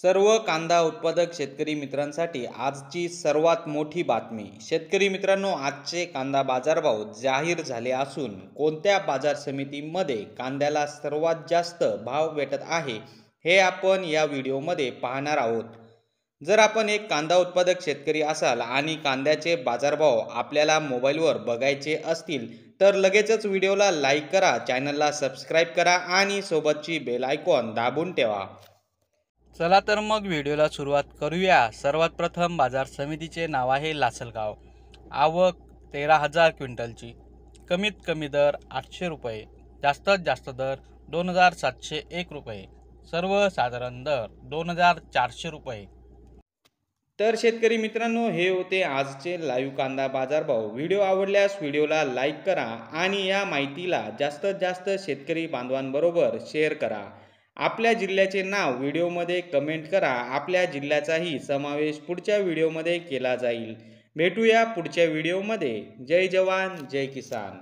सर्व कांदा उत्पादक शेतकरी मित्रांसाठी आजची सर्वात मोठी बातमी। शेतकरी मित्रांनो, आजचे कांदा बाजारभाव जाहीर झाले असून कोणत्या बाजार समितीमध्ये कांद्याला सर्वात जास्त भाव भेटत आहे हे आपण या व्हिडिओमध्ये पाहणार आहोत। जर आपण एक कांदा उत्पादक शेतकरी असाल आणि कांद्याचे बाजारभाव आपल्याला मोबाईलवर बघायचे असतील तर लगेचच व्हिडिओला लाईक करा, चॅनलला सबस्क्राईब करा आणि सोबतची बेल आयकॉन दाबून ठेवा। चला तर मग व्हिडिओला सुरुवात करूया। सर्वात प्रथम बाजार समितीचे नाव आहे लासलगाव। आवक 13,000 क्विंटलची। कमीत कमी दर 800 रुपये, जास्तीत जास्त दर 2,701 रुपये, सर्वसाधारण दर 2,400 रुपये। तर शेतकरी मित्रांनो, हे होते आजचे लाईव्ह कांदा बाजारभाव। व्हिडिओ आवडल्यास व्हिडिओला लाईक करा आणि या माहितीला जास्तीत जास्त शेतकरी बांधवांबरोबर शेअर करा। आपल्या जिल्ह्याचे नाव व्हिडिओमध्ये कमेंट करा, आपल्या जिल्ह्याचाही समावेश पुढच्या व्हिडिओमध्ये केला जाईल। भेटूया पुढच्या व्हिडिओमध्ये। जय जवान जय किसान।